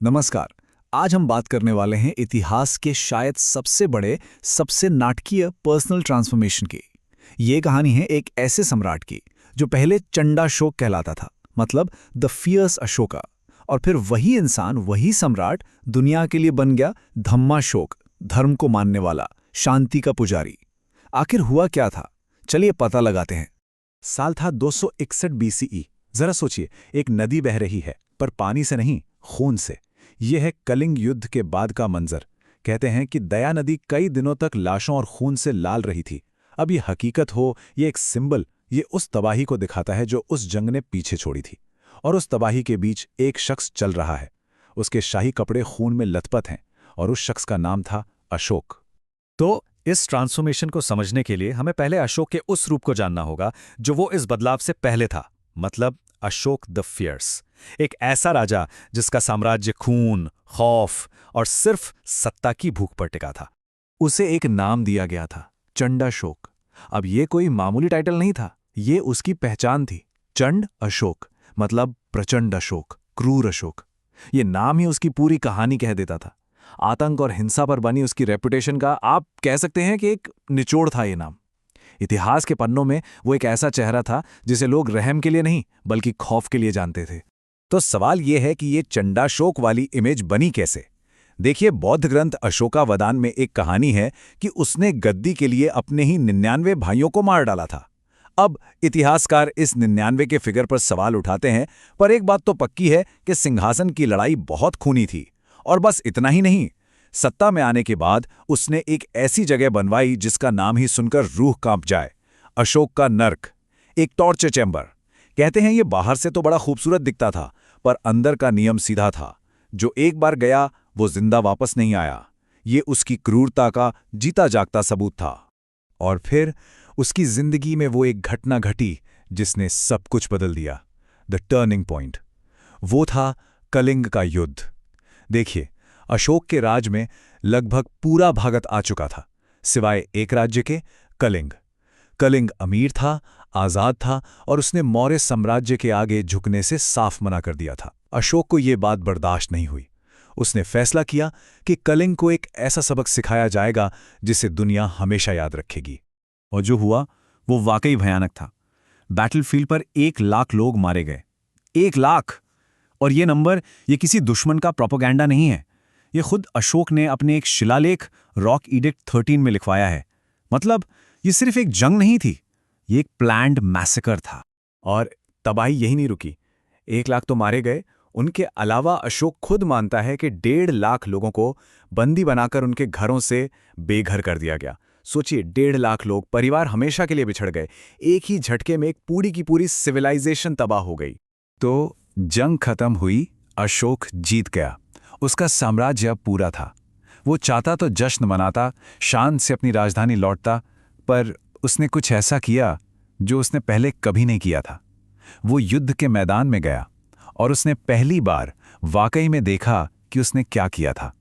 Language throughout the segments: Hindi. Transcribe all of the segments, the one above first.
नमस्कार। आज हम बात करने वाले हैं इतिहास के शायद सबसे बड़े, सबसे नाटकीय पर्सनल ट्रांसफॉर्मेशन की। ये कहानी है एक ऐसे सम्राट की जो पहले चंडाशोक कहलाता था, मतलब द फियर्स अशोका, और फिर वही इंसान, वही सम्राट दुनिया के लिए बन गया धम्माशोक, धर्म को मानने वाला, शांति का पुजारी। आखिर हुआ क्या था? चलिए पता लगाते हैं। साल था 261 बीसीई। जरा सोचिए, एक नदी बह रही है, पर पानी से नहीं, खून से। यह है कलिंग युद्ध के बाद का मंजर। कहते हैं कि दया नदी कई दिनों तक लाशों और खून से लाल रही थी। अब ये हकीकत हो, ये एक सिंबल, ये उस तबाही को दिखाता है जो उस जंग ने पीछे छोड़ी थी। और उस तबाही के बीच एक शख्स चल रहा है। उसके शाही कपड़े खून में लथपथ हैं, और उस शख्स का नाम था अशोक। तो इस ट्रांसफॉर्मेशन को समझने के लिए हमें पहले अशोक के उस रूप को जानना होगा जो वो इस बदलाव से पहले था, मतलब अशोक द फियर्स। एक ऐसा राजा जिसका साम्राज्य खून, खौफ और सिर्फ सत्ता की भूख पर टिका था। उसे एक नाम दिया गया था, चंडाशोक। अब ये कोई मामूली टाइटल नहीं था, ये उसकी पहचान थी। चंड अशोक मतलब प्रचंड अशोक, क्रूर अशोक। ये नाम ही उसकी पूरी कहानी कह देता था। आतंक और हिंसा पर बनी उसकी रेपुटेशन का आप कह सकते हैं कि एक निचोड़ था ये नाम। इतिहास के पन्नों में वो एक ऐसा चेहरा था जिसे लोग रहम के लिए नहीं, बल्कि खौफ के लिए जानते थे। तो सवाल यह है कि ये चंडाशोक वाली इमेज बनी कैसे? देखिए, बौद्ध ग्रंथ अशोकावदान में एक कहानी है कि उसने गद्दी के लिए अपने ही 99 भाइयों को मार डाला था। अब इतिहासकार इस 99 के फिगर पर सवाल उठाते हैं, पर एक बात तो पक्की है कि सिंहासन की लड़ाई बहुत खूनी थी। और बस इतना ही नहीं, सत्ता में आने के बाद उसने एक ऐसी जगह बनवाई जिसका नाम ही सुनकर रूह कांप जाए, अशोक का नर्क, एक टॉर्चर चैम्बर। कहते हैं ये बाहर से तो बड़ा खूबसूरत दिखता था, पर अंदर का नियम सीधा था। जो एक बार गया वो जिंदा वापस नहीं आया। ये उसकी क्रूरता का जीता जागता सबूत था। और फिर उसकी जिंदगी में वो एक घटना घटी जिसने सब कुछ बदल दिया, द टर्निंग पॉइंट। वो था कलिंग का युद्ध। देखिए, अशोक के राज में लगभग पूरा भारत आ चुका था, सिवाय एक राज्य के, कलिंग। कलिंग अमीर था, आजाद था, और उसने मौर्य साम्राज्य के आगे झुकने से साफ मना कर दिया था। अशोक को यह बात बर्दाश्त नहीं हुई। उसने फैसला किया कि कलिंग को एक ऐसा सबक सिखाया जाएगा जिसे दुनिया हमेशा याद रखेगी। और जो हुआ वो वाकई भयानक था। बैटलफील्ड पर 1 लाख लोग मारे गए। 1 लाख! और ये नंबर, ये किसी दुश्मन का प्रोपेगेंडा नहीं है। ये खुद अशोक ने अपने एक शिलालेख रॉक एडिक्ट 13 में लिखवाया है। मतलब ये सिर्फ एक जंग नहीं थी, ये एक प्लान्ड मैसेकर था। और तबाही यही नहीं रुकी। 1 लाख तो मारे गए, उनके अलावा अशोक खुद मानता है कि 1.5 लाख लोगों को बंदी बनाकर उनके घरों से बेघर कर दिया गया। सोचिए, 1.5 लाख लोग, परिवार हमेशा के लिए बिछड़ गए। एक ही झटके में एक पूरी की पूरी सिविलाइजेशन तबाह हो गई। तो जंग खत्म हुई, अशोक जीत गया। उसका साम्राज्य अब पूरा था। वो चाहता तो जश्न मनाता, शान से अपनी राजधानी लौटता, पर उसने कुछ ऐसा किया जो उसने पहले कभी नहीं किया था। वो युद्ध के मैदान में गया, और उसने पहली बार वाकई में देखा कि उसने क्या किया था।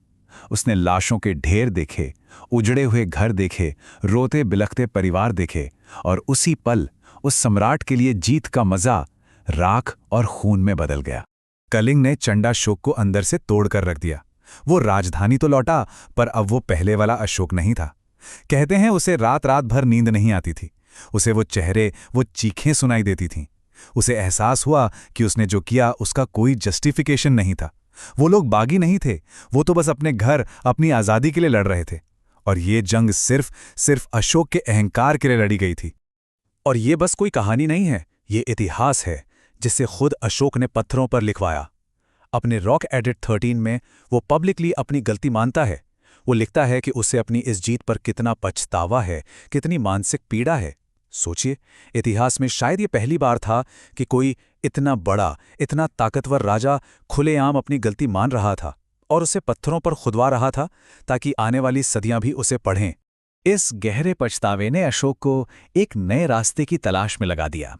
उसने लाशों के ढेर देखे, उजड़े हुए घर देखे, रोते बिलखते परिवार देखे, और उसी पल उस सम्राट के लिए जीत का मजा राख और खून में बदल गया। कलिंग ने चंडाशोक को अंदर से तोड़ कर रख दिया। वो राजधानी तो लौटा, पर अब वो पहले वाला अशोक नहीं था। कहते हैं उसे रात रात भर नींद नहीं आती थी। उसे वो चेहरे, वो चीखें सुनाई देती थीं। उसे एहसास हुआ कि उसने जो किया उसका कोई जस्टिफिकेशन नहीं था। वो लोग बागी नहीं थे, वो तो बस अपने घर, अपनी आज़ादी के लिए लड़ रहे थे। और ये जंग सिर्फ अशोक के अहंकार के लिए लड़ी गई थी। और ये बस कोई कहानी नहीं है, ये इतिहास है जिसे खुद अशोक ने पत्थरों पर लिखवाया। अपने रॉक एडिक्ट 13 में वो पब्लिकली अपनी गलती मानता है। वो लिखता है कि उसे अपनी इस जीत पर कितना पछतावा है, कितनी मानसिक पीड़ा है। सोचिए, इतिहास में शायद ये पहली बार था कि कोई इतना बड़ा, इतना ताकतवर राजा खुलेआम अपनी गलती मान रहा था और उसे पत्थरों पर खुदवा रहा था ताकि आने वाली सदियां भी उसे पढ़ें। इस गहरे पछतावे ने अशोक को एक नए रास्ते की तलाश में लगा दिया,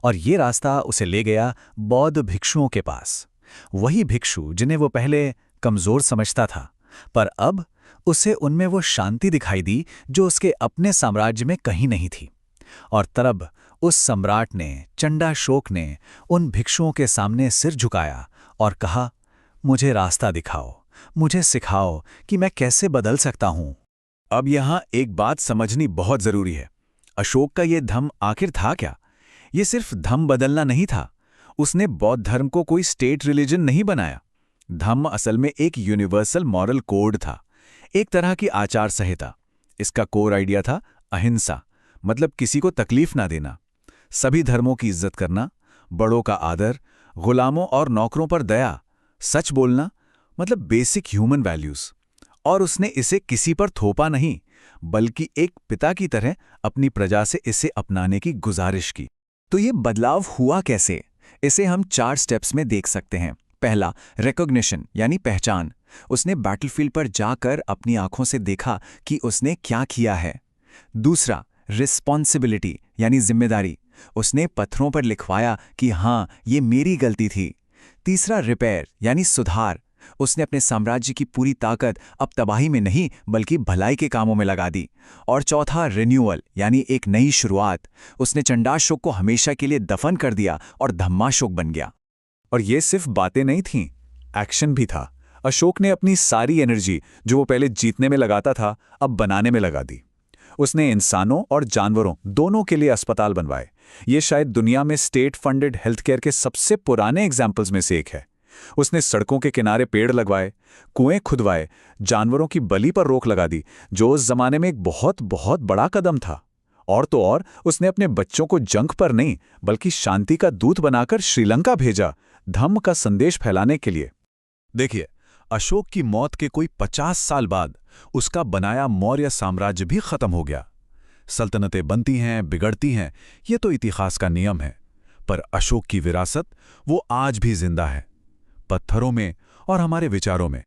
और ये रास्ता उसे ले गया बौद्ध भिक्षुओं के पास। वही भिक्षु जिन्हें वो पहले कमजोर समझता था, पर अब उसे उनमें वो शांति दिखाई दी जो उसके अपने साम्राज्य में कहीं नहीं थी। और तब उस सम्राट ने, चंडाशोक ने, उन भिक्षुओं के सामने सिर झुकाया और कहा, मुझे रास्ता दिखाओ, मुझे सिखाओ कि मैं कैसे बदल सकता हूं। अब यहाँ एक बात समझनी बहुत जरूरी है। अशोक का ये धम्म आखिर था क्या? ये सिर्फ धम्म बदलना नहीं था। उसने बौद्ध धर्म को कोई स्टेट रिलीजन नहीं बनाया। धम्म असल में एक यूनिवर्सल मॉरल कोड था, एक तरह की आचार संहिता। इसका कोर आइडिया था अहिंसा, मतलब किसी को तकलीफ ना देना, सभी धर्मों की इज्जत करना, बड़ों का आदर, गुलामों और नौकरों पर दया, सच बोलना, मतलब बेसिक ह्यूमन वैल्यूज। और उसने इसे किसी पर थोपा नहीं, बल्कि एक पिता की तरह अपनी प्रजा से इसे अपनाने की गुजारिश की। तो ये बदलाव हुआ कैसे? इसे हम 4 स्टेप्स में देख सकते हैं। पहला, रिकॉग्निशन यानी पहचान। उसने बैटलफील्ड पर जाकर अपनी आंखों से देखा कि उसने क्या किया है। दूसरा, रिस्पॉन्सिबिलिटी यानी जिम्मेदारी। उसने पत्थरों पर लिखवाया कि हाँ, ये मेरी गलती थी। तीसरा, रिपेयर यानी सुधार। उसने अपने साम्राज्य की पूरी ताकत अब तबाही में नहीं बल्कि भलाई के कामों में लगा दी। और चौथा, रिन्यूअल यानी एक नई शुरुआत। उसने चंडाशोक को हमेशा के लिए दफन कर दिया और धम्माशोक बन गया। और ये सिर्फ बातें नहीं थीं, एक्शन भी था। अशोक ने अपनी सारी एनर्जी जो वो पहले जीतने में लगाता था, अब बनाने में लगा दी। उसने इंसानों और जानवरों दोनों के लिए अस्पताल बनवाए। ये शायद दुनिया में स्टेट फंडेड हेल्थ केयर के सबसे पुराने एग्जाम्पल्स में से एक है। उसने सड़कों के किनारे पेड़ लगवाए, कुएं खुदवाए, जानवरों की बलि पर रोक लगा दी, जो उस जमाने में एक बहुत बहुत बड़ा कदम था। और तो और उसने अपने बच्चों को जंग पर नहीं बल्कि शांति का दूत बनाकर श्रीलंका भेजा, धम्म का संदेश फैलाने के लिए। देखिए, अशोक की मौत के कोई 50 साल बाद उसका बनाया मौर्य साम्राज्य भी खत्म हो गया। सल्तनतें बनती हैं, बिगड़ती हैं, ये तो इतिहास का नियम है। पर अशोक की विरासत वो आज भी जिंदा है, पत्थरों में और हमारे विचारों में।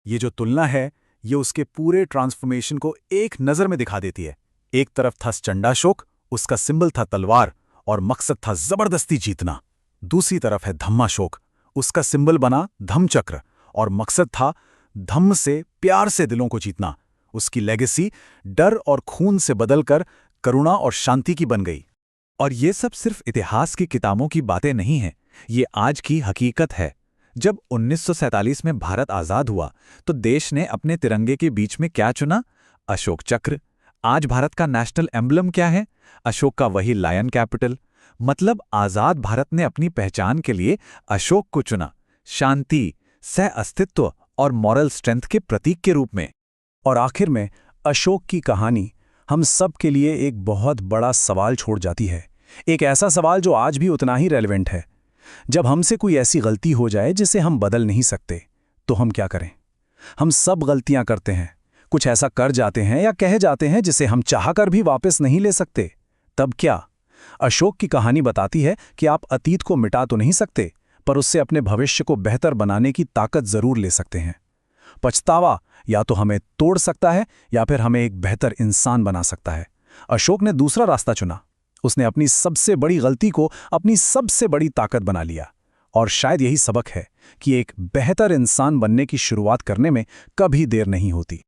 ये जो तुलना है, ये उसके पूरे ट्रांसफॉर्मेशन को एक नज़र में दिखा देती है। एक तरफ था चंडाशोक, उसका सिंबल था तलवार और मकसद था जबरदस्ती जीतना। दूसरी तरफ है धम्माशोक, उसका सिंबल बना धम्मचक्र और मकसद था धम्म से, प्यार से दिलों को जीतना। उसकी लेगेसी डर और खून से बदलकर करुणा और शांति की बन गई। और ये सब सिर्फ इतिहास की किताबों की बातें नहीं हैं, ये आज की हकीकत है। जब 1947 में भारत आज़ाद हुआ तो देश ने अपने तिरंगे के बीच में क्या चुना? अशोक चक्र। आज भारत का नेशनल एम्बलम क्या है? अशोक का वही लायन कैपिटल। मतलब आज़ाद भारत ने अपनी पहचान के लिए अशोक को चुना, शांति, सह अस्तित्व और मॉरल स्ट्रेंथ के प्रतीक के रूप में। और आखिर में अशोक की कहानी हम सब के लिए एक बहुत बड़ा सवाल छोड़ जाती है। एक ऐसा सवाल जो आज भी उतना ही रेलेवेंट है। जब हमसे कोई ऐसी गलती हो जाए जिसे हम बदल नहीं सकते, तो हम क्या करें? हम सब गलतियां करते हैं, कुछ ऐसा कर जाते हैं या कह जाते हैं जिसे हम चाहकर भी वापस नहीं ले सकते। तब क्या? अशोक की कहानी बताती है कि आप अतीत को मिटा तो नहीं सकते, पर उससे अपने भविष्य को बेहतर बनाने की ताकत जरूर ले सकते हैं। पछतावा या तो हमें तोड़ सकता है या फिर हमें एक बेहतर इंसान बना सकता है। अशोक ने दूसरा रास्ता चुना। उसने अपनी सबसे बड़ी गलती को अपनी सबसे बड़ी ताकत बना लिया। और शायद यही सबक है कि एक बेहतर इंसान बनने की शुरुआत करने में कभी देर नहीं होती।